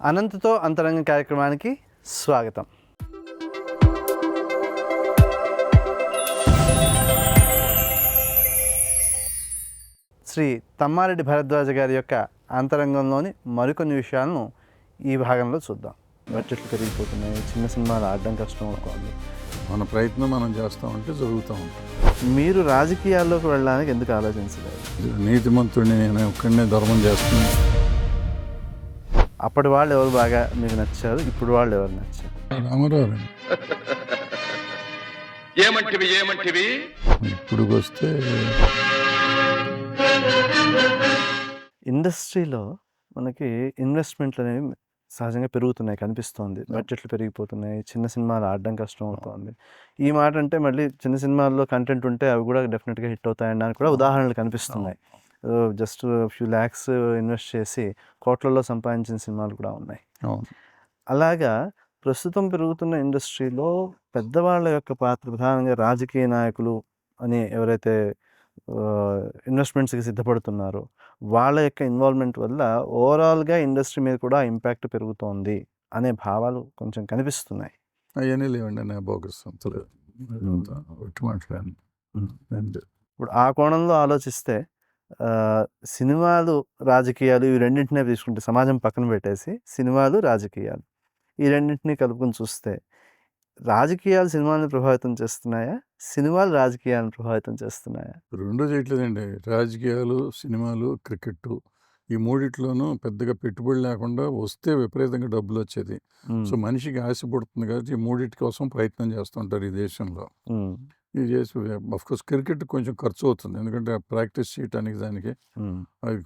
అనంతతో అంతరంగం కార్యక్రమానికి స్వాగతం. శ్రీ తమ్మారెడ్డి భరద్వాజ గారి యొక్క అంతరంగంలోని మరికొన్ని విషయాలను ఈ భాగంలో చూద్దాం. బడ్జెట్లు పెరిగిపోతున్నాయి, చిన్న సినిమాలు ఆడడం కష్టం అవుతుంది. మన ప్రయత్నం మనం చేస్తామంటే జరుగుతూ ఉంటుంది. మీరు రాజకీయాల్లోకి వెళ్ళడానికి ఎందుకు ఆలోచించలేదు? నీతిమంతుడిని నేను ఒక్కడనే ధర్మం చేస్తున్నాను. అప్పటి వాళ్ళు ఎవరు బాగా మీకు నచ్చారు, ఇప్పుడు వాళ్ళు ఎవరు నచ్చారు? రామారావు ఏమంటివి ఇప్పుడు వస్తే ఇండస్ట్రీలో మనకి ఇన్వెస్ట్మెంట్లు అనేవి సహజంగా పెరుగుతున్నాయి కనిపిస్తోంది. బడ్జెట్లు పెరిగిపోతున్నాయి, చిన్న సినిమాలు ఆడడం కష్టం అవుతుంది. ఈ మాట అంటే మళ్ళీ చిన్న సినిమాల్లో కంటెంట్ ఉంటే అవి కూడా డెఫినెట్గా హిట్ అవుతాయని కూడా ఉదాహరణలు కనిపిస్తున్నాయి. జస్ట్ ఫ్యూ ల్యాక్స్ ఇన్వెస్ట్ చేసి కోట్లలో సంపాదించిన సినిమాలు కూడా ఉన్నాయి. అలాగా ప్రస్తుతం పెరుగుతున్న ఇండస్ట్రీలో పెద్దవాళ్ళ యొక్క పాత్ర, ప్రధానంగా రాజకీయ నాయకులు అని ఎవరైతే ఇన్వెస్ట్మెంట్స్కి సిద్ధపడుతున్నారో వాళ్ళ యొక్క ఇన్వాల్వ్మెంట్ వల్ల ఓవరాల్గా ఇండస్ట్రీ మీద కూడా ఇంపాక్ట్ పెరుగుతోంది అనే భావాలు కొంచెం కనిపిస్తున్నాయి. అవన్నీ లేవండి, నా బోగస్ మాట్లాడాను. ఇప్పుడు ఆ కోణంలో ఆలోచిస్తే సినిమాలు, రాజకీయాలు ఇవి రెండింటినే తీసుకుంటే, సమాజం పక్కన పెట్టేసి సినిమాలు, రాజకీయాలు ఈ రెండింటినీ కలుపుకొని చూస్తే రాజకీయాలు సినిమాలను ప్రభావితం చేస్తున్నాయా, సినిమాలు రాజకీయాలను ప్రభావితం చేస్తున్నాయా? రెండూ చేయట్లేదండి. రాజకీయాలు, సినిమాలు, క్రికెట్ ఈ మూడిట్లోనూ పెద్దగా పెట్టుబడి లేకుండా వస్తే విపరీతంగా డబ్బులు వచ్చేది. సో మనిషికి ఆశ పుడుతుంది కాబట్టి ఈ మూడింటి కోసం ప్రయత్నం చేస్తుంటారు ఈ దేశంలో. ఇది చేసి అఫ్కోర్స్ క్రికెట్ కొంచెం ఖర్చు అవుతుంది, ఎందుకంటే ప్రాక్టీస్ చేయడానికి దానికి అది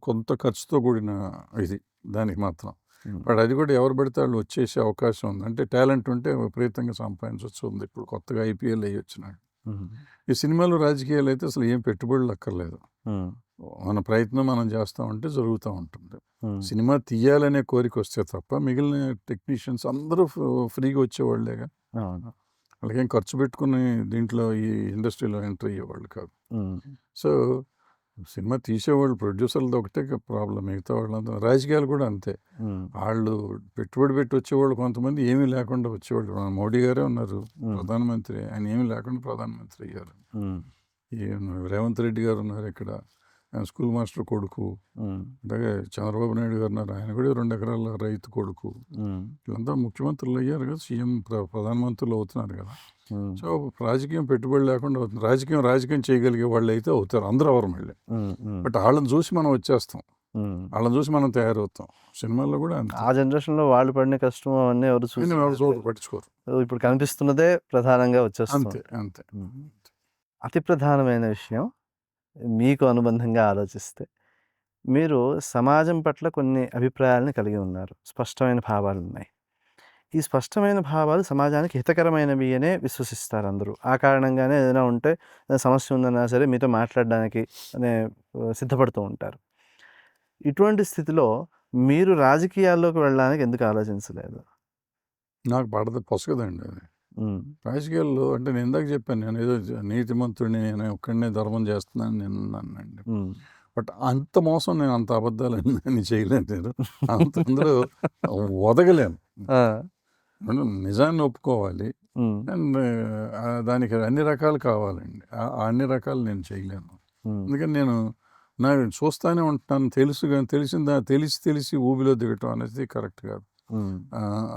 కొంత ఖర్చుతో కూడిన ఇది దానికి మాత్రం. బట్ అది కూడా ఎవరు పడితే వాళ్ళు వచ్చేసే అవకాశం ఉంది. అంటే టాలెంట్ ఉంటే విపరీతంగా సంపాదించవచ్చు ఉంది. ఇప్పుడు కొత్తగా ఐపీఎల్ అయ్యి వచ్చినాడు. ఈ సినిమాలు, రాజకీయాలు అయితే అసలు ఏం పెట్టుబడులు అక్కర్లేదు. మన ప్రయత్నం మనం చేస్తామంటే జరుగుతూ ఉంటుంది. సినిమా తీయాలనే కోరిక వస్తే తప్ప మిగిలిన టెక్నీషియన్స్ అందరూ ఫ్రీగా వచ్చేవాళ్ళేగా. వాళ్ళకేం ఖర్చు పెట్టుకుని దీంట్లో ఈ ఇండస్ట్రీలో ఎంటర్ అయ్యేవాళ్ళు కాదు. సో సినిమా తీసేవాళ్ళు ప్రొడ్యూసర్లతో ఒకటే ప్రాబ్లం, మిగతా వాళ్ళంతా. రాజకీయాలు కూడా అంతే. వాళ్ళు పెట్టుబడి పెట్టి వచ్చేవాళ్ళు కొంతమంది ఏమీ లేకుండా వచ్చేవాళ్ళు. మోడీ గారే ఉన్నారు ప్రధానమంత్రి, ఆయన ఏమీ లేకుండా ప్రధానమంత్రి అయ్యారు. ఈ రేవంత్ రెడ్డి గారు ఉన్నారు ఇక్కడ, ఆయన స్కూల్ మాస్టర్ కొడుకు. అలాగే చంద్రబాబు నాయుడు గారు ఉన్నారు, ఆయన కూడా 2 ఎకరాల రైతు కొడుకు. వీళ్ళంతా ముఖ్యమంత్రులు అయ్యారు కదా, సీఎం ప్రధానమంత్రులు అవుతున్నారు కదా. సో రాజకీయం పెట్టుబడి లేకుండా అవుతుంది. రాజకీయం చేయగలిగే వాళ్ళు అయితే అవుతారు, అందరూ ఎవరు మళ్ళీ. బట్ వాళ్ళని చూసి మనం వచ్చేస్తాం, వాళ్ళని చూసి మనం తయారవుతాం. సినిమాల్లో కూడా అంతే. ఆ జనరేషన్లో వాళ్ళు పడిన కష్టం అవన్నీ ఎవరు పట్టించుకోరు. ఇప్పుడు కనిపిస్తున్నదే ప్రధానంగా వచ్చేస్తుంది. అంతే. అతి ప్రధానమైన విషయం, మీకు అనుబంధంగా ఆలోచిస్తే మీరు సమాజం పట్ల కొన్ని అభిప్రాయాలను కలిగి ఉన్నారు, స్పష్టమైన భావాలు ఉన్నాయి. ఈ స్పష్టమైన భావాలు సమాజానికి హితకరమైనవి అనే విశ్వసిస్తారు అందరూ. ఆ కారణంగానే ఏదైనా ఉంటే, సమస్య ఉందన్నా సరే మీతో మాట్లాడడానికి సిద్ధపడుతూ ఉంటారు. ఇటువంటి స్థితిలో మీరు రాజకీయాల్లోకి వెళ్ళడానికి ఎందుకు ఆలోచించలేదు? నాకు పడదు, పొసగదండి అది. రాజకీయాల్లో అంటే నేను ఇందాక చెప్పాను, నేను ఏదో నీతిమంతుడిని నేను ఒక్కడనే ధర్మం చేస్తున్నాను నేను అన్నానండి. బట్ అంత మోసం, నేను అంత అబద్ధాలు అని చేయలేను. నేను అంత అందరూ వదగలేను. నిజాన్ని ఒప్పుకోవాలి, అండ్ దానికి అన్ని రకాలు కావాలండి. అన్ని రకాలు నేను చేయలేను. అందుకని నేను నాకు చూస్తూనే ఉంటాను. తెలిసి ఊబిలో దిగటం అనేది కరెక్ట్ కాదు.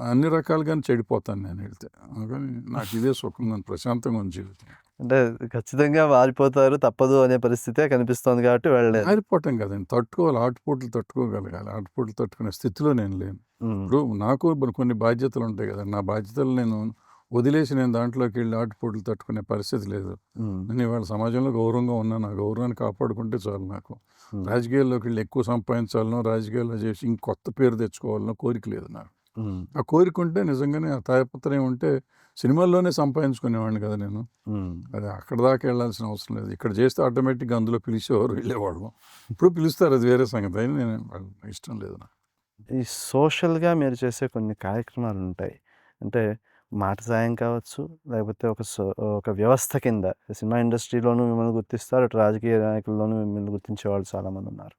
అన్ని రకాలుగానే చెడిపోతాను నేను వెళ్తే. అందుకని నాకు ఇదే సుఖం, నేను ప్రశాంతంగా ఉంది జీవితం. అంటే ఖచ్చితంగా మారిపోతారు, తప్పదు అనే పరిస్థితే కనిపిస్తోంది కాబట్టి వెళ్ళలేదు. మారిపోవటం కదండి, తట్టుకోవాలి. ఆటుపోట్లు తట్టుకోగలగాలి. ఆటుపోట్లు తట్టుకునే స్థితిలో నేను లేను. ఇప్పుడు నాకు కొన్ని బాధ్యతలు ఉంటాయి కదా, నా బాధ్యతలు నేను వదిలేసి నేను దాంట్లోకి వెళ్ళి ఆటుపోట్లు తట్టుకునే పరిస్థితి లేదు. నేను ఇవాళ సమాజంలో గౌరవంగా ఉన్నాను, నా గౌరవాన్ని కాపాడుకుంటే చాలు. నాకు రాజకీయాల్లోకి వెళ్ళి ఎక్కువ సంపాదించాలనో, రాజకీయాల్లో చేసి ఇంకొత్త పేరు తెచ్చుకోవాలనో కోరిక లేదు నాకు. ఆ కోరిక ఉంటే, నిజంగానే ఆ తాపత్రయం ఉంటే సినిమాల్లోనే సంపాదించుకునేవాడిని కదా నేను. అది అక్కడ దాకా వెళ్ళాల్సిన అవసరం లేదు. ఇక్కడ చేస్తే ఆటోమేటిక్గా అందులో పిలిచేవారు, వెళ్ళేవాళ్ళం. ఇప్పుడు పిలుస్తారు, అది వేరే సంగతి. అయినా నేను ఇష్టం లేదు నాకు. ఈ సోషల్గా మీరు చేసే కొన్ని కార్యక్రమాలు ఉంటాయి, అంటే మాట సాయం కావచ్చు, లేకపోతే ఒక వ్యవస్థ కింద సినిమా ఇండస్ట్రీలోనూ మిమ్మల్ని గుర్తిస్తారు, అటు రాజకీయ నాయకుల్లోనూ మిమ్మల్ని గుర్తించే వాళ్ళు చాలామంది ఉన్నారు.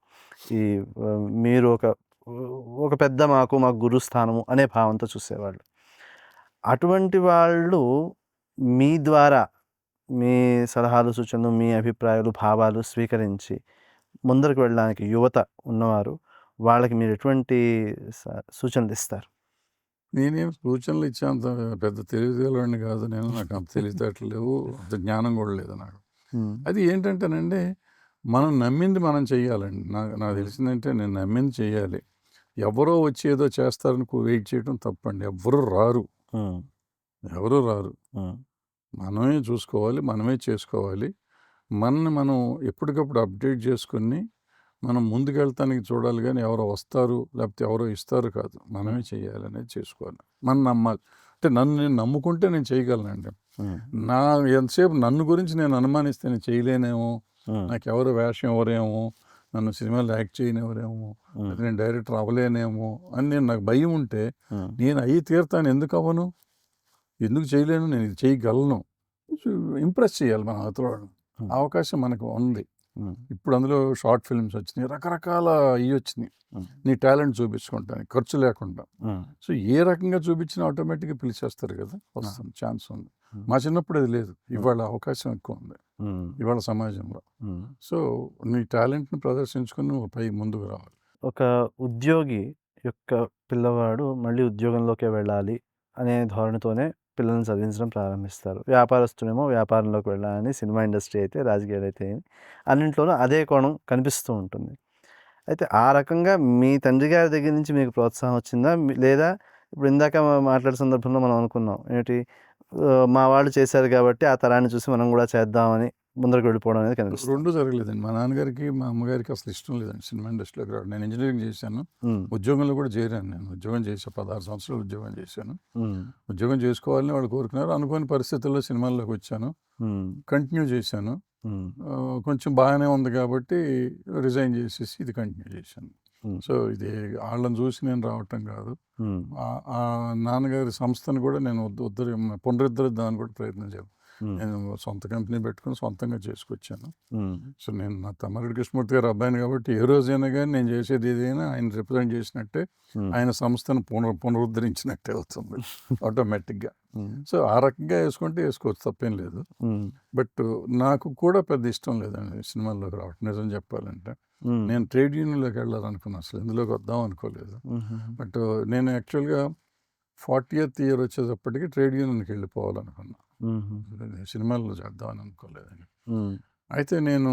మీరు ఒక పెద్ద మాకు గురుస్థానము అనే భావంతో చూసేవాళ్ళు. అటువంటి వాళ్ళు మీ ద్వారా మీ సలహాలు, సూచనలు, మీ అభిప్రాయాలు, భావాలు స్వీకరించి ముందరకు వెళ్ళడానికి యువత ఉన్నవారు వాళ్ళకి మీరు ఎటువంటి సూచనలు ఇస్తారు? నేనేం సూచనలు ఇచ్చేంత పెద్ద తెలివిగలవాడిని కాదు నేను. నాకు అంత తెలివితేటలు లేవు, అంత జ్ఞానం కూడా లేదు నాకు. అది ఏంటంటేనండి, మనం నమ్మింది మనం చెయ్యాలండి. నాకు తెలిసిందంటే నేను నమ్మింది చెయ్యాలి. ఎవరో వచ్చి ఏదో చేస్తారని వెయిట్ చేయడం తప్పండి. ఎవరు రారు. మనమే చూసుకోవాలి, మనమే చేసుకోవాలి. మనని మనం ఎప్పటికప్పుడు అప్డేట్ చేసుకుని మనం ముందుకెళ్తానికి చూడాలి, కానీ ఎవరో వస్తారు లేకపోతే ఎవరో ఇస్తారు కాదు, మనమే చేయాలనేది చేసుకోవాలి. మనం నమ్మాలి. అంటే నన్ను నేను నమ్ముకుంటే నేను చేయగలనండి. ఎంతసేపు నన్ను గురించి నేను అనుమానిస్తే నేను చేయలేనేమో, నాకు ఎవరు వేషం ఎవరేమో, నన్ను సినిమాలో యాక్ట్ చేయనివరేమో, నేను డైరెక్టర్ అవ్వలేనేమో అని నాకు భయం ఉంటే నేను అయ్యి తీరుతాను. ఎందుకు అవ్వను, ఎందుకు చేయలేను, నేను ఇది చేయగలను. ఇంప్రెస్ చేయాలి మన అవతల. అవకాశం మనకు ఉంది. ఇప్పుడు అందులో షార్ట్ ఫిల్మ్స్ వచ్చినాయి, రకరకాల ఇవి వచ్చినాయి. నీ టాలెంట్ చూపించుకుంటాను ఖర్చు లేకుండా. సో ఏ రకంగా చూపించినా ఆటోమేటిక్గా పిలిచేస్తారు కదా, వస్తుంది, ఛాన్స్ ఉంది. మా చిన్నప్పుడు అది లేదు. ఇవాళ అవకాశం ఎక్కువ ఉంది ఇవాళ సమాజంలో. సో నీ టాలెంట్ని ప్రదర్శించుకుని నువ్వు పై ముందుకు రావాలి. ఒక ఉద్యోగి యొక్క పిల్లవాడు మళ్ళీ ఉద్యోగంలోకి వెళ్ళాలి అనే ధోరణితోనే పిల్లల్ని చదివించడం ప్రారంభిస్తారు. వ్యాపారస్తునేమో వ్యాపారంలోకి వెళ్ళాలని, సినిమా ఇండస్ట్రీ అయితే, రాజకీయాలు అయితే, అన్నింట్లోనూ అదే కోణం కనిపిస్తూ ఉంటుంది. అయితే ఆ రకంగా మీ తండ్రి గారి దగ్గర నుంచి మీకు ప్రోత్సాహం వచ్చిందా? లేదా ఇప్పుడు ఇందాక మాట్లాడే సందర్భంలో మనం అనుకున్నాం ఏంటి, మా వాళ్ళు చేశారు కాబట్టి ఆ తరాన్ని చూసి మనం కూడా చేద్దామని ముందరకు వెళ్ళిపోవడం అనేది కనిపిస్తుంది. రెండు జరగలేదండి. మా నాన్నగారికి మా అమ్మగారికి అసలు ఇష్టం లేదండి సినిమా ఇండస్ట్రీలోకి రావడం. నేను ఇంజనీరింగ్ చేశాను, ఉద్యోగంలో కూడా చేరాను. నేను ఉద్యోగం చేసి 16 సంవత్సరాలు ఉద్యోగం చేశాను. ఉద్యోగం చేసుకోవాలని వాళ్ళు కోరుకున్నారు. అనుకోని పరిస్థితుల్లో సినిమాల్లోకి వచ్చాను, కంటిన్యూ చేశాను. కొంచెం బాగానే ఉంది కాబట్టి రిజైన్ చేసేసి ఇది కంటిన్యూ చేశాను. సో ఇది వాళ్ళని చూసి నేను రావటం కాదు. ఆ నాన్నగారి సంస్థను కూడా నేను పునరుద్ధరిద్దామని కూడా ప్రయత్నం చేయాలి. నేను సొంత కంపెనీ పెట్టుకుని సొంతంగా చేసుకొచ్చాను. సో నేను నా తమ్మారెడ్డి కృష్ణమూర్తి గారు అబ్బాయిని కాబట్టి ఏ రోజైనా కానీ నేను చేసేది ఏదైనా ఆయన రిప్రజెంట్ చేసినట్టే, ఆయన సంస్థను పునరుద్ధరించినట్టే అవుతుంది ఆటోమేటిక్గా. సో ఆ రకంగా వేసుకోవచ్చు, తప్పేం లేదు. బట్ నాకు కూడా పెద్ద ఇష్టం లేదండి సినిమాల్లోకి రావటం. నిజం చెప్పాలంటే నేను ట్రేడ్ యూనియన్లోకి వెళ్ళాలనుకున్నాను, అసలు ఇందులోకి వద్దాం అనుకోలేదు. బట్ నేను యాక్చువల్గా 40th ఇయర్ వచ్చేటప్పటికి ట్రేడ్ యూనియన్కి వెళ్ళిపోవాలనుకున్నా, సినిమాల్లో చేద్దామని అనుకోలేదండి. అయితే నేను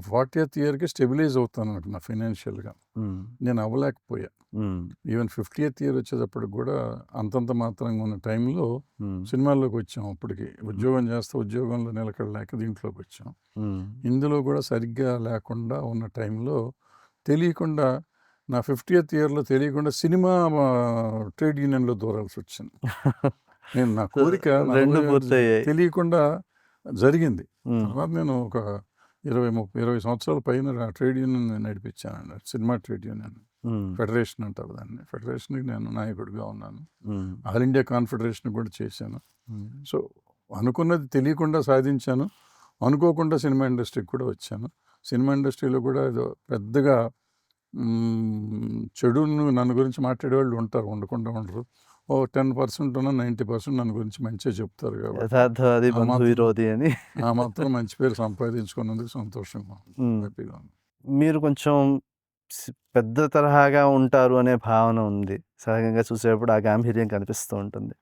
40th ఇయర్కి స్టెబిలైజ్ అవుతాను అనుకున్నా ఫైనాన్షియల్గా. నేను అవ్వలేకపోయా. ఈవెన్ 50th ఇయర్ వచ్చేటప్పటికి కూడా అంతంత మాత్రంగా ఉన్న టైంలో సినిమాల్లోకి వచ్చాం. అప్పటికి ఉద్యోగంలో నిలకడలేక దీంట్లోకి వచ్చాం. ఇందులో కూడా సరిగ్గా లేకుండా ఉన్న టైంలో తెలియకుండా నా 50th ఇయర్లో తెలియకుండా సినిమా ట్రేడ్ యూనియన్లో దూరాల్సి వచ్చింది. నేను నా కోరిక తెలియకుండా జరిగింది. తర్వాత నేను ఒక 20 సంవత్సరాల పైన ట్రేడ్ యూనియన్ నడిపించానండి, సినిమా ట్రేడ్ యూనియన్. ఫెడరేషన్ అంటారు దాన్ని. ఫెడరేషన్కి నేను నాయకుడిగా ఉన్నాను. ఆల్ ఇండియా కాన్ఫెడరేషన్ కూడా చేశాను. సో అనుకున్నది తెలియకుండా సాధించాను. అనుకోకుండా సినిమా ఇండస్ట్రీకి కూడా వచ్చాను. సినిమా ఇండస్ట్రీలో కూడా ఏదో పెద్దగా చెడును నన్ను గురించి మాట్లాడేవాళ్ళు ఉంటారు, ఉండకుండా ఉండరు. 10% ఉన్న 90% నన్ను గురించి మంచిగా చెప్తారు కాబట్టి ఆ మాత్రం మంచి పేరు సంపాదించుకున్నందుకు సంతోషంగా, హ్యాపీగా ఉంది. మీరు కొంచెం పెద్ద తరహాగా ఉంటారు అనే భావన ఉంది, సహజంగా చూసేటప్పుడు ఆ గాంభీర్యం కనిపిస్తూ ఉంటుంది.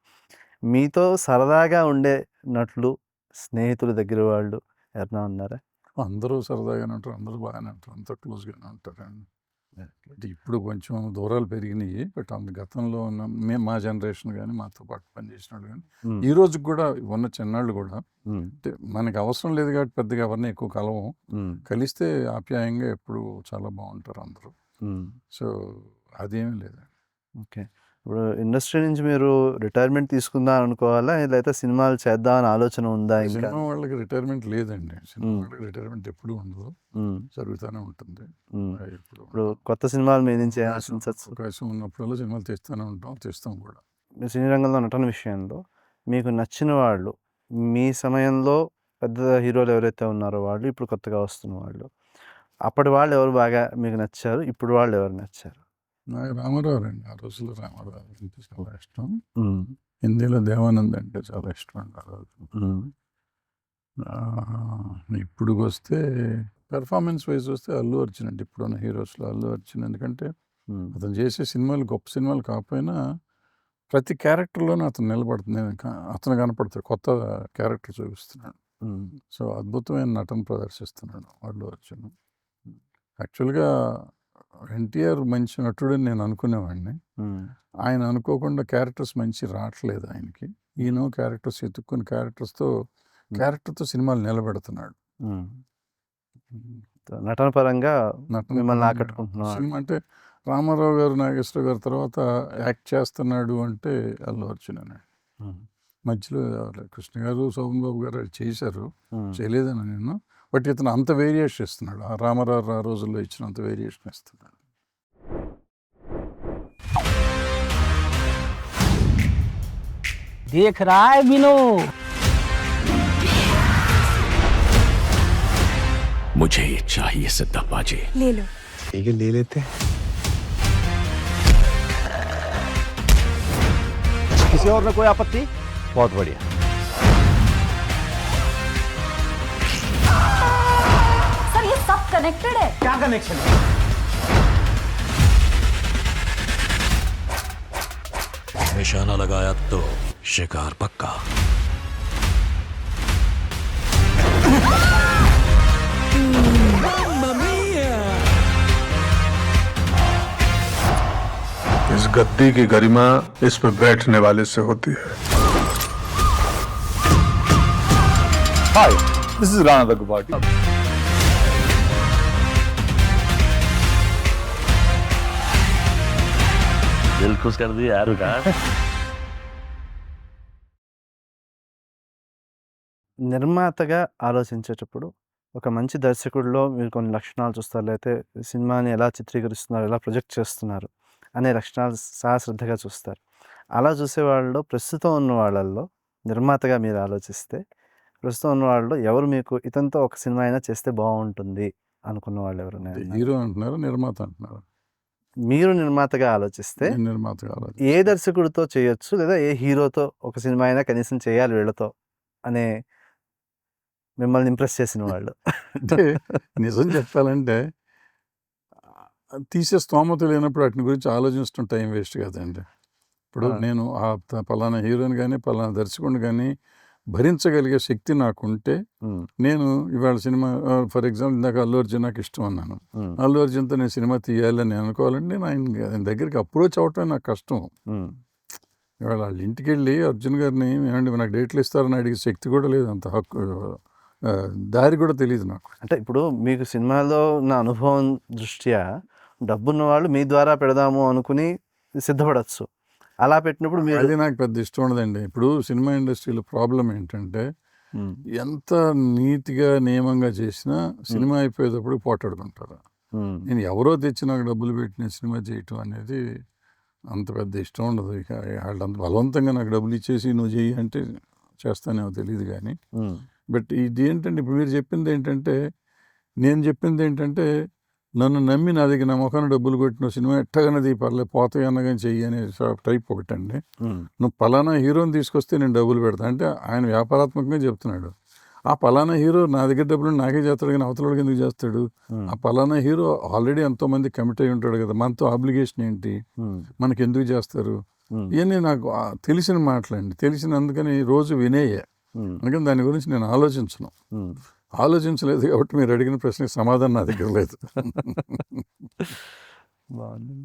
మీతో సరదాగా ఉండే నటులు, స్నేహితులు, దగ్గర వాళ్ళు ఎవరైనా ఉన్నారా? అందరూ సరదాగానే ఉంటారు, అందరూ బాగానే ఉంటారు, అంత క్లోజ్గానే ఉంటారండి. ఇప్పుడు కొంచెం దూరాలు పెరిగినాయి. బట్ గతంలో ఉన్న మా జనరేషన్ కానీ మాతో పాటు పనిచేసినాడు కానీ ఈ రోజు కూడా ఉన్న చిన్నాళ్ళు కూడా మనకి అవసరం లేదు కాబట్టి పెద్దగా ఎవరిని ఎక్కువ కలవం. కలిస్తే ఆప్యాయంగా ఎప్పుడు చాలా బాగుంటారు అందరూ. సో అదేమీ లేదండి. ఓకే, ఇప్పుడు ఇండస్ట్రీ నుంచి మీరు రిటైర్మెంట్ తీసుకుందాం అనుకోవాలా, లేకపోతే సినిమాలు చేద్దామని ఆలోచన ఉందా? సినిమా వాళ్ళకి రిటైర్మెంట్ లేదండి. సినిమా వాళ్ళకి రిటైర్మెంట్ ఎప్పుడు ఉండదు, జరుగుతూనే ఉంటుంది. ఇప్పుడు కొత్త సినిమాలు మీద నుంచి అవకాశం ఉన్నప్పుడల్లా సినిమాలు తీస్తాం కూడా. సినీ రంగంలో నటన విషయంలో మీకు నచ్చిన వాళ్ళు, మీ సమయంలో పెద్ద హీరోలు ఎవరైతే ఉన్నారో వాళ్ళు, ఇప్పుడు కొత్తగా వస్తున్న వాళ్ళు, అప్పటి వాళ్ళు ఎవరు బాగా మీకు నచ్చారు, ఇప్పుడు వాళ్ళు ఎవరు నచ్చారు? నాకు రామారావు అండి. ఆ రోజుల్లో రామారావు అంటే చాలా ఇష్టం. హ్మ్. హిందీలో దేవానంద్ అంటే చాలా ఇష్టం అండి ఆ రోజు. హ్మ్. ఇప్పుడు వస్తే పెర్ఫార్మెన్స్ వైజ్ వస్తే అల్లు అర్జున్ అండి. ఇప్పుడున్న హీరోస్లో అల్లు అర్జున్. ఎందుకంటే హ్మ్. అతను చేసే సినిమాలు గొప్ప సినిమాలు కాకపోయినా ప్రతి క్యారెక్టర్లోనూ అతను నిలబడుతుంది. అతను కనపడతాడు, కొత్త క్యారెక్టర్ చూపిస్తున్నాడు. హ్మ్. సో అద్భుతమైన నటన ప్రదర్శిస్తున్నాడు అల్లు అర్జున్. యాక్చువల్గా ఎన్టీఆర్ మంచి నటుడని నేను అనుకునేవాడిని. హ్మ్. ఆయన అనుకోకుండా క్యారెక్టర్స్ మంచి రావట్లేదు ఆయనకి. ఈయన క్యారెక్టర్స్ ఎత్తుక్కుని క్యారెక్టర్తో సినిమాలు నిలబెడుతున్నాడు. హ్మ్. నటన పరంగా నటన మిమ్మల్ని పరంగా ఆకట్టుకుంటున్నాడు. సినిమా అంటే రామారావు గారు, నాగేశ్వరరావు గారి తర్వాత యాక్ట్ చేస్తున్నాడు అంటే అల్లు అర్జున్ అన్నాడు. హ్మ్. మధ్యలో కృష్ణ గారు, శోభన్ బాబు గారు అది చేశారు, హ్మ్. చేయలేదని నేను. బట్ ఇతను అంత వేరియేషన్ ఇస్తున్నాడు. ఆ రామారావు ఆ రోజుల్లో ఇచ్చినంత వేరియేషన్ ఇస్తున్నాడు. देख रहा है विनो। मुझे ये चाहिए सिद्धप्पा जी। ले लो। ठीक है, ले लेते हैं। किसी और में कोई आपत्ति? बहुत बढ़िया। सर ये सब कनेक्टेड है। क्या कनेक्शन है? निशाना लगाया तो शिकार पक्का। इस गद्दी की गरिमा इस पर बैठने वाले से होती है। Hi, this is Rana Daggubati. दिल खुश कर दिया यार का। నిర్మాతగా ఆలోచించేటప్పుడు ఒక మంచి దర్శకుడిలో మీరు కొన్ని లక్షణాలు చూస్తారు, లేకపోతే సినిమాని ఎలా చిత్రీకరిస్తున్నారు, ఎలా ప్రొజెక్ట్ చేస్తున్నారు అనే లక్షణాలు శ్రద్ధగా చూస్తారు. అలా చూసేవాళ్ళలో ప్రస్తుతం ఉన్న వాళ్ళల్లో నిర్మాతగా మీరు ఆలోచిస్తే ప్రస్తుతం ఉన్న వాళ్ళలో ఎవరు మీకు ఇతనితో ఒక సినిమా అయినా చేస్తే బాగుంటుంది అనుకున్న వాళ్ళు ఎవరైనా ఉన్నారా? హీరో అంటున్నారు, నిర్మాత అంటున్నారు. మీరు నిర్మాతగా ఆలోచిస్తే నేను నిర్మాతగా ఆలోచన. ఏ దర్శకుడితో చేయొచ్చు, లేదా ఏ హీరోతో ఒక సినిమా అయినా కనీసం చేయాలి వీళ్ళతో అనే మిమ్మల్ని ఇంప్రెస్ చేసిన వాళ్ళు? అంటే నిజం చెప్పాలంటే తీసే స్తోమత లేనప్పుడు వాటిని గురించి ఆలోచించడం టైం వేస్ట్ కదండి. ఇప్పుడు నేను ఆ పలానా హీరోని కానీ పలానా దర్శకుడిని కానీ భరించగలిగే శక్తి నాకుంటే నేను ఇవాళ సినిమా ఫర్ ఎగ్జాంపుల్ ఇందాక అల్లు అర్జున్ నాకు ఇష్టం అన్నాను. అల్లు అర్జున్తో నేను సినిమా తీయాలని నేను అనుకోవాలంటే నేను ఆయన దగ్గరికి అప్రోచ్ అవటం నాకు కష్టం. ఇవాళ వాళ్ళ ఇంటికి వెళ్ళి అర్జున్ గారిని ఏమండి నాకు డేట్లు ఇస్తారని అడిగే శక్తి కూడా లేదు, అంత హక్కు దారి కూడా తెలియదు నాకు. అంటే ఇప్పుడు మీకు సినిమాలో ఉన్న అనుభవం దృష్ట్యా డబ్బున్న వాళ్ళు మీ ద్వారా పెడదాము అనుకుని సిద్ధపడచ్చు. అలా పెట్టినప్పుడు మీరు అది నాకు పెద్ద ఇష్టం ఉండదండి. ఇప్పుడు సినిమా ఇండస్ట్రీలో ప్రాబ్లం ఏంటంటే ఎంత నీతిగా నియమంగా చేసినా సినిమా అయిపోయేటప్పుడు పోటాడుకుంటారు. నేను ఎవరో తెచ్చి నాకు డబ్బులు పెట్టి నేను సినిమా చేయటం అనేది అంత పెద్ద ఇష్టం ఉండదు. ఇక వాళ్ళంత బలవంతంగా నాకు డబ్బులు ఇచ్చేసి నువ్వు చెయ్యి అంటే చేస్తానేమో తెలియదు కానీ. బట్ ఇది ఏంటంటే ఇప్పుడు మీరు చెప్పింది ఏంటంటే, నేను చెప్పింది ఏంటంటే నన్ను నమ్మి నా దగ్గర నా ముఖాన్ని డబ్బులు కొట్టిన సినిమా ఎట్టగనది పర్లేదు పోతాయి అన్నగాని చెయ్యి అనే టైప్ ఒకటండి. నువ్వు పలానా హీరోని తీసుకొస్తే నేను డబ్బులు పెడతా అంటే ఆయన వ్యాపారాత్మకంగా చెప్తున్నాడు. ఆ పలానా హీరో నా దగ్గర డబ్బులు నాకే చేస్తాడు కానీ అవతలకి ఎందుకు చేస్తాడు? ఆ పలానా హీరో ఆల్రెడీ ఎంతోమంది కమిట్ అయి ఉంటాడు కదా, మనతో ఆబ్లిగేషన్ ఏంటి, మనకి ఎందుకు చేస్తారు? ఇవన్నీ నాకు తెలిసిన మాటలండి. తెలిసినందుకని రోజు వినేయే, అందుకని దాని గురించి నేను ఆలోచించలేదు కాబట్టి మీరు అడిగిన ప్రశ్నకి సమాధానం నా దగ్గర లేదు. బాగుంది.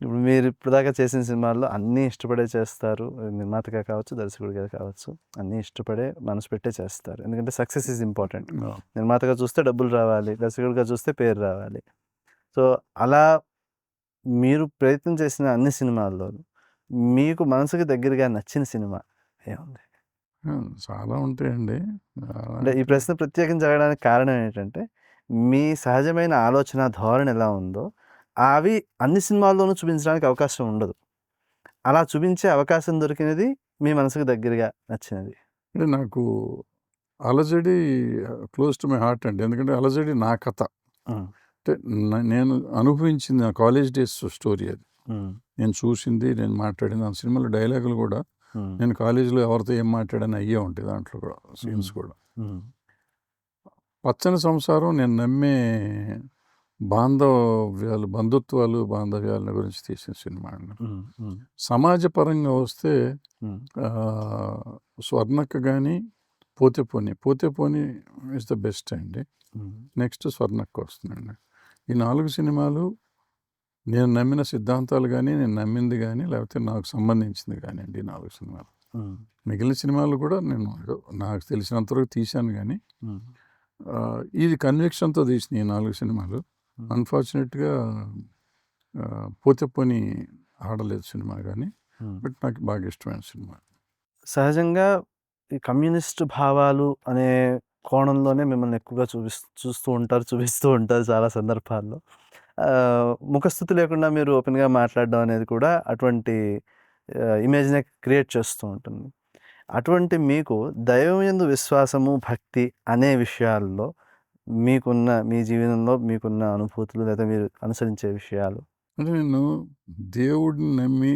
ఇప్పుడు మీరు ఇప్పటిదాకా చేసిన సినిమాల్లో అన్నీ ఇష్టపడే చేస్తారు, నిర్మాతగా కావచ్చు దర్శకుడిగా కావచ్చు, అన్నీ ఇష్టపడే మనసు పెట్టే చేస్తారు. ఎందుకంటే సక్సెస్ ఈజ్ ఇంపార్టెంట్. నిర్మాతగా చూస్తే డబ్బులు రావాలి, దర్శకుడిగా చూస్తే పేరు రావాలి. సో అలా మీరు ప్రయత్నం చేసిన అన్ని సినిమాల్లో మీకు మనసుకి దగ్గరగా నచ్చిన సినిమా ఏముంది? చాలా ఉంటాయండి. అంటే ఈ ప్రశ్న ప్రత్యేకించి అడగడానికి కారణం ఏంటంటే మీ సహజమైన ఆలోచన ధోరణి ఎలా ఉందో అవి అన్ని సినిమాల్లోనూ చూపించడానికి అవకాశం ఉండదు. అలా చూపించే అవకాశం దొరికినది మీ మనసుకు దగ్గరగా నచ్చినది. అంటే నాకు అలజడి క్లోజ్ టు మై హార్ట్ అండి. ఎందుకంటే అలజడి నా కథ, అంటే నేను అనుభవించింది నా కాలేజ్ డేస్ స్టోరీ అది. నేను చూసింది, నేను మాట్లాడింది. ఆ సినిమాలో డైలాగులు కూడా నేను కాలేజీలో ఎవరితో ఏం మాట్లాడాను అయ్యే ఉంటాయి దాంట్లో కూడా సీన్స్ కూడా. పచ్చని సంసారం నేను నమ్మే బాంధవ్యాలు, బంధుత్వాలు, బాంధవ్యాల గురించి తీసిన సినిమా అండి. సమాజపరంగా వస్తే స్వర్ణక్క కానీ పోతే పోని ఇస్ ద బెస్ట్ అండి. నెక్స్ట్ స్వర్ణక్క వస్తుందండి. ఈ 4 సినిమాలు నేను నమ్మిన సిద్ధాంతాలు కానీ, నేను నమ్మింది కానీ, లేకపోతే నాకు సంబంధించింది కానీ అండి ఈ 4 సినిమాలు. మిగిలిన సినిమాలు కూడా నేను నాకు తెలిసినంతవరకు తీశాను కానీ ఇది కన్విక్షన్తో తీసిన ఈ 4 సినిమాలు. అన్ఫార్చునేట్గా పోని ఆడలేదు సినిమా కానీ, బట్ నాకు బాగా ఇష్టమైన సినిమా. సహజంగా ఈ కమ్యూనిస్ట్ భావాలు అనే కోణంలోనే మిమ్మల్ని ఎక్కువగా చూపిస్తూ ఉంటారు చాలా సందర్భాల్లో. ముఖస్థుతి లేకుండా మీరు ఓపెన్గా మాట్లాడడం అనేది కూడా అటువంటి ఇమేజ్నే క్రియేట్ చేస్తూ ఉంటుంది. అటువంటి మీకు దైవం యందు విశ్వాసము, భక్తి అనే విషయాల్లో మీ జీవనంలో మీకున్న అనుభూతులు లేదా మీరు అనుసరించే విషయాలు? అంటే నేను దేవుడిని నమ్మి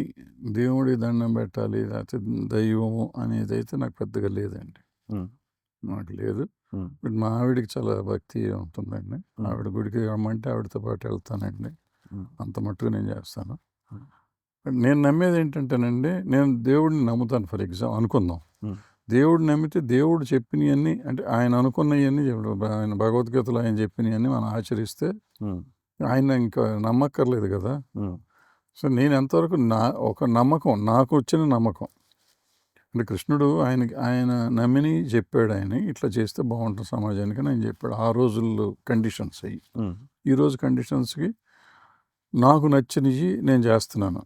దేవుడికి దండం పెట్టాలి, లేకపోతే దైవము అనేది అయితే నాకు పెద్దగా లేదండి. నాకు లేదు. బట్ మా ఆవిడకి చాలా భక్తి ఉంటుందండి. ఆవిడ గుడికి రమ్మంటే ఆవిడతో పాటు వెళ్తానండి. అంత మట్టుకు నేను చేస్తాను. నేను నమ్మేది ఏంటంటేనండి, నేను దేవుడిని నమ్ముతాను. ఫర్ ఎగ్జాంపుల్ అనుకుందాం, దేవుడిని నమ్మితే దేవుడు చెప్పినవన్నీ, అంటే ఆయన అనుకున్నవన్నీ, ఆయన భగవద్గీతలో ఆయన చెప్పినవన్నీ మనం ఆచరిస్తే ఆయన ఇంకా నమ్మక్కర్లేదు కదా. సో నేను ఎంతవరకు ఒక నమ్మకం, నాకు వచ్చిన నమ్మకం అంటే కృష్ణుడు ఆయన నమ్మిని చెప్పాడు, ఆయన ఇట్లా చేస్తే బాగుంటుంది సమాజానికి అని ఆయన చెప్పాడు. ఆ రోజుల్లో కండిషన్స్ అయ్యి, ఈరోజు కండిషన్స్కి నాకు నచ్చినవి నేను చేస్తున్నాను.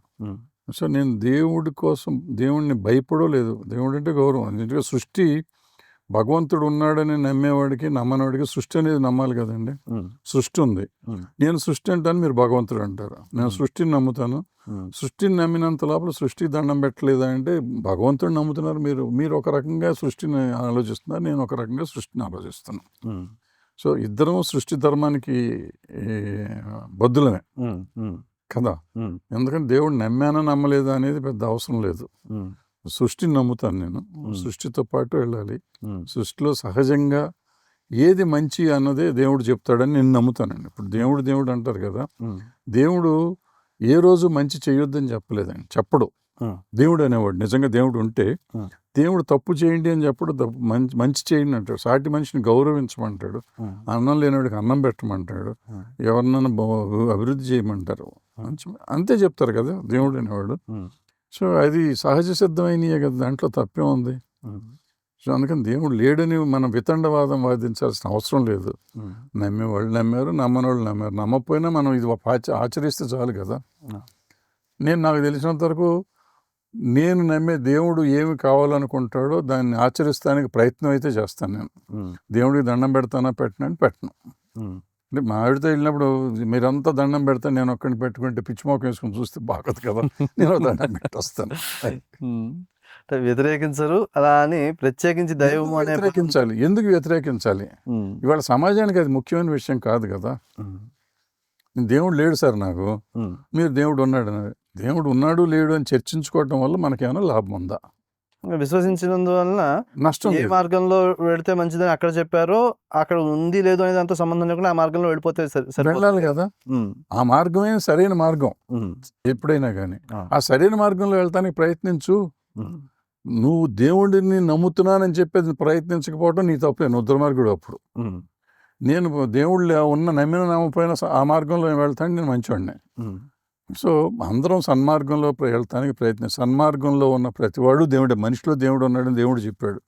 సో నేను దేవుడి కోసం దేవుడిని భయపడో లేదు. దేవుడు అంటే గౌరవం. ఎందుకంటే సృష్టి భగవంతుడు ఉన్నాడని నమ్మేవాడికి నమ్మనివాడికి సృష్టి అనేది నమ్మాలి కదండి. సృష్టి ఉంది, నేను సృష్టి అంటాను, మీరు భగవంతుడు అంటారు. నేను సృష్టిని నమ్ముతాను. సృష్టిని నమ్మినంత లోపల సృష్టికి దండం పెట్టలేదా అంటే భగవంతుడిని నమ్ముతున్నారు మీరు ఒక రకంగా సృష్టిని ఆలోచిస్తున్నారు, నేను ఒక రకంగా సృష్టిని ఆలోచిస్తున్నాను. సో ఇద్దరం సృష్టి ధర్మానికి బద్దులమే కదా. ఎందుకంటే దేవుడు నమ్మానా నమ్మలేదా అనేది పెద్ద అవసరం లేదు. సృష్టిని నమ్ముతాను నేను. సృష్టితో పాటు వెళ్ళాలి. సృష్టిలో సహజంగా ఏది మంచి అన్నదే దేవుడు చెప్తాడని నేను నమ్ముతానండి. ఇప్పుడు దేవుడు అంటారు కదా, దేవుడు ఏ రోజు మంచి చేయొద్దని చెప్పలేదండి, చెప్పడు. దేవుడు అనేవాడు నిజంగా దేవుడు ఉంటే దేవుడు తప్పు చేయండి అని చెప్పడు, మంచి చేయండి అంటాడు. సాటి మనిషిని గౌరవించమంటాడు, అన్నం లేనివాడికి అన్నం పెట్టమంటాడు, ఎవరినైనా అభివృద్ధి చేయమంటారు, అంతే చెప్తారు కదా దేవుడు అనేవాడు. సో అది సహజ సిద్ధమైనయే కదా, దాంట్లో తప్పే ఉంది. సో అందుకని దేవుడు లేడని మనం వితండవాదం వాదించాల్సిన అవసరం లేదు. నమ్మేవాళ్ళు నమ్మారు, నమ్మని వాళ్ళు నమ్మారు. నమ్మకపోయినా మనం ఇది ఆచరిస్తే చాలు కదా. నాకు తెలిసినంత వరకు నేను నమ్మే దేవుడు ఏమి కావాలనుకుంటాడో దాన్ని ఆచరిస్తానికి ప్రయత్నం అయితే చేస్తాను. నేను దేవుడికి దండం పెడతానా పెట్టను. అంటే మా ఆవిడతో వెళ్ళినప్పుడు మీరంతా దండం పెడతా నేను ఒక్కడిని పెట్టుకుంటే పిచ్చిమోకం వేసుకుని చూస్తే బాగోదు కదా, నేను దండం పెట్టొస్తాను. వ్యతిరేకించరు అలా అని ప్రత్యేకించి దైవం వ్యతిరేకించాలి. ఎందుకు వ్యతిరేకించాలి? ఇవాళ సమాజానికి అది ముఖ్యమైన విషయం కాదు కదా. దేవుడు లేడు సార్ నాకు, మీరు దేవుడు ఉన్నాడు, దేవుడు ఉన్నాడు లేడు అని చర్చించుకోవటం వల్ల మనకేమైనా లాభం ఉందా? విశ్వసించినందువలన నష్టం. ఏ మార్గంలో వెళితే మంచిదని అక్కడ చెప్పారో అక్కడ ఉంది లేదు అనేది అంత సంబంధం లేకుండా ఆ మార్గంలో వెళ్ళిపోతే వెళ్ళాలి కదా. ఆ మార్గమే సరైన మార్గం ఎప్పుడైనా కానీ. ఆ సరైన మార్గంలో వెళ్తానికి ప్రయత్నించు. నువ్వు దేవుడిని నమ్ముతున్నానని చెప్పేది ప్రయత్నించకపోవడం నీ తప్పే, నువ్వు దుర్మార్గుడు. అప్పుడు నేను దేవుళ్ళు నమ్మిన నమ్మపోయినా ఆ మార్గంలో వెళ్తాను, నేను మంచివాడిని. సో అందరం సన్మార్గంలో వెళ్తానికి సన్మార్గంలో ఉన్న ప్రతివాడు దేవుడే. మనిషిలో దేవుడు ఉన్నాడని దేవుడు చెప్పాడు.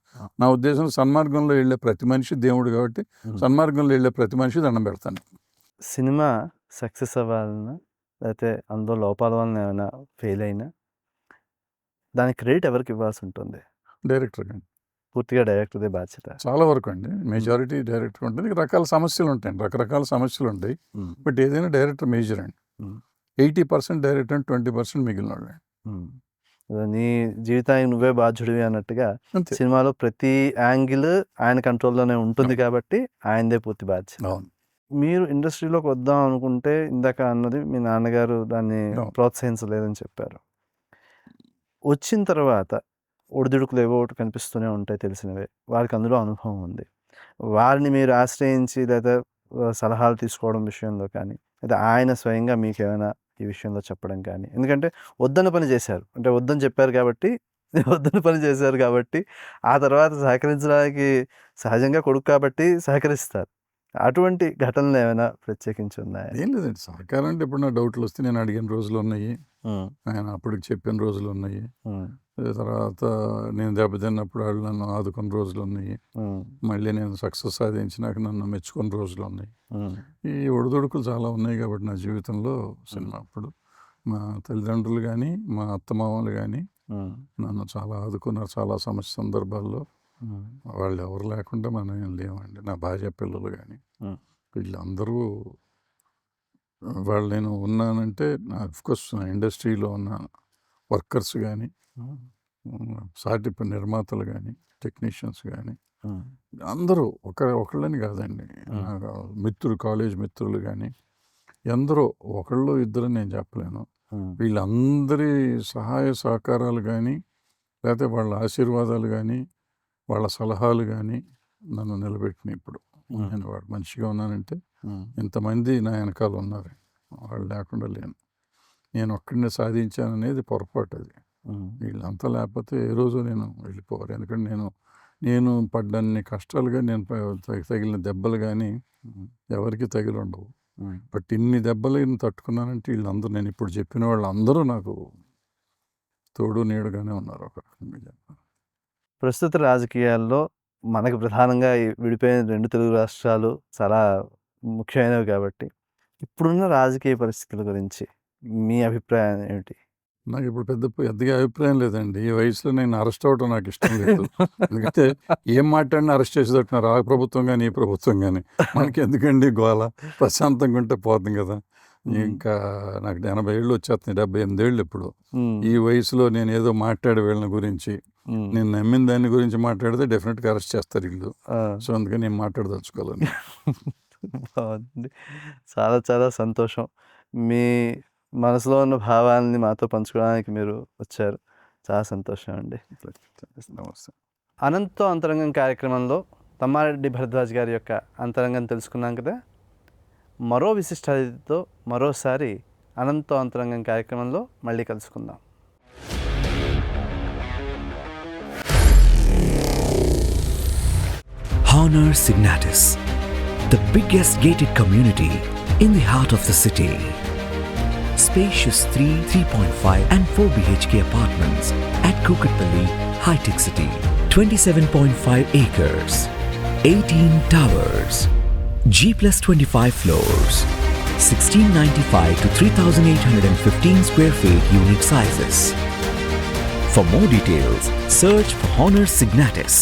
నా ఉద్దేశం సన్మార్గంలో వెళ్ళే ప్రతి మనిషి దేవుడు కాబట్టి సన్మార్గంలో వెళ్ళే ప్రతి మనిషి దండం పెడతాను. సినిమా సక్సెస్ అవ్వాలన్నా లేకపోతే అందులో లోపాల వలన ఏమైనా ఫెయిల్ అయినా దానికి క్రెడిట్ ఎవరికి ఇవ్వాల్సి ఉంటుంది? డైరెక్టర్ అండి, పూర్తిగా డైరెక్టర్దే బాధ్యత. చాలా వరకు అండి, మెజారిటీ డైరెక్టర్ ఉంటుంది. రకరకాల సమస్యలు ఉంటాయి, బట్ ఏదైనా డైరెక్టర్ మేజర్ అండి. 80% డైరెక్టర్ అండ్ 20% మిగిలిన వాళ్ళు. నీ జీవితానికి నువ్వే బాధ్యుడివి అన్నట్టుగా సినిమాలో ప్రతి యాంగిల్ ఆయన కంట్రోల్లోనే ఉంటుంది కాబట్టి ఆయనదే పూర్తి బాధ్యత. అవును. మీరు ఇండస్ట్రీలోకి వద్దాం అనుకుంటే ఇందాక అన్నది మీ నాన్నగారు దాన్ని అవును. ప్రోత్సహించలేదని చెప్పారు. వచ్చిన తర్వాత ఒడిదుడుకులు ఏవో ఒకటి కనిపిస్తూనే ఉంటాయి తెలిసినవే. వారికి అందులో అనుభవం ఉంది. వారిని మీరు ఆశ్రయించి లేదా సలహాలు తీసుకోవడం విషయంలో కానీ, లేదా ఆయన స్వయంగా మీకేమైనా ఈ విషయంలో చెప్పడం కానీ, ఎందుకంటే వద్దన్న పని చేశారు. అంటే వద్దని చెప్పారు కాబట్టి వద్దన్న పని చేశారు కాబట్టి ఆ తర్వాత సహకరించడానికి సహజంగా కొడుకు కాబట్టి సహకరిస్తారు. అటువంటి ఘటనలు ఏమైనా ప్రత్యేకించి ఉన్నాయా? ఏం లేదండి, సహకారం అంటే ఇప్పుడు నా డౌట్లు వస్తే నేను అడిగిన రోజులు ఉన్నాయి, ఆయన అప్పటికి చెప్పిన రోజులు ఉన్నాయి, తర్వాత నేను దెబ్బతిన్నప్పుడు వాళ్ళు నన్ను ఆదుకున్న రోజులు ఉన్నాయి, మళ్ళీ నేను సక్సెస్ సాధించినాక నన్ను మెచ్చుకున్న రోజులు ఉన్నాయి. ఈ ఒడిదుడుకులు చాలా ఉన్నాయి కాబట్టి నా జీవితంలో సినిమా అప్పుడు మా తల్లిదండ్రులు కానీ మా అత్తమామలు కానీ నన్ను చాలా ఆదుకున్నారు చాలా సమస్య సందర్భాల్లో. వాళ్ళు ఎవరు లేకుండా మనం ఏం లేవండి. నా భార్య పిల్లలు కానీ వీళ్ళందరూ వాళ్ళు నేను ఉన్నానంటే అఫ్కోర్స్ నా ఇండస్ట్రీలో ఉన్న వర్కర్స్ కానీ సాటి నిర్మాతలు కానీ టెక్నీషియన్స్ కానీ అందరూ ఒకళ్ళని కాదండి, మిత్రులు కాలేజ్ మిత్రులు కానీ ఎందరో, ఒకళ్ళు ఇద్దరు నేను చెప్పలేను. వీళ్ళందరి సహాయ సహకారాలు కానీ లేకపోతే వాళ్ళ ఆశీర్వాదాలు కానీ వాళ్ళ సలహాలు కానీ నన్ను నిలబెట్టినాయి. ఇప్పుడు నేను వాడు మంచిగా ఉన్నానంటే ఇంతమంది నా వెనకాల ఉన్నారు, వాళ్ళు లేకుండా లేను. నేను ఒక్కడినే సాధించాననేది పొరపాటు. అది వీళ్ళంతా లేకపోతే ఏ రోజు నేను వెళ్ళిపోవాలి. ఎందుకంటే నేను పడ్డన్ని కష్టాలుగా నేను తగిలిన దెబ్బలు కానీ ఎవరికి తగిలి ఉండవు. బట్ ఇన్ని దెబ్బలు తట్టుకున్నానంటే వీళ్ళందరూ, నేను ఇప్పుడు చెప్పిన వాళ్ళందరూ నాకు తోడు నీడుగానే ఉన్నారు. ఒక రకంగా చెప్పాలి. ప్రస్తుత రాజకీయాల్లో మనకు ప్రధానంగా ఈ విడిపోయిన 2 తెలుగు రాష్ట్రాలు చాలా ముఖ్యమైనవి కాబట్టి ఇప్పుడున్న రాజకీయ పరిస్థితుల గురించి మీ అభిప్రాయం ఏమిటి? నాకు ఇప్పుడు పెద్దగా అభిప్రాయం లేదండి. ఈ వయసులో నేను అరెస్ట్ అవ్వటం నాకు ఇష్టం లేదు. ఎందుకంటే ఏం మాట్లాడినా అరెస్ట్ చేసేటట్టున్నారు, ఆ ప్రభుత్వం కానీ ఈ ప్రభుత్వం కానీ. మనకి ఎందుకండి గోల, ప్రశాంతంగా ఉంటే పోతుంది కదా. ఇంకా నాకు 80 ఏళ్ళు వచ్చేస్తున్నాయి, 78 ఏళ్ళు ఇప్పుడు. ఈ వయసులో నేను ఏదో మాట్లాడే వీళ్ళని గురించి, నేను నమ్మిన దాని గురించి మాట్లాడితే డెఫినెట్గా అరెస్ట్ చేస్తారు వీళ్ళు. సో అందుకని నేను మాట్లాడదలుచుకోవాలని. బాగుంది, చాలా చాలా సంతోషం. మీ మనసులో ఉన్న భావాన్ని మాతో పంచుకోవడానికి మీరు వచ్చారు, చాలా సంతోషం అండి. నమస్తే. అనంతో అంతరంగం కార్యక్రమంలో తమ్మారెడ్డి భరద్వాజ్ గారి యొక్క అంతరంగం తెలుసుకున్నాం కదా. మరో విశిష్ట అతిథితో మరోసారి అనంతో అంతరంగం కార్యక్రమంలో మళ్ళీ కలుసుకుందాం. Honor Signatus, the biggest gated community in the heart of the city. Spacious 3, 3.5 and 4 BHK apartments at Kukatpalli, High-Tech City. 27.5 acres, 18 towers, G+25 floors, 1695 to 3815 square feet unit sizes. For more details, search for Honor Signatus.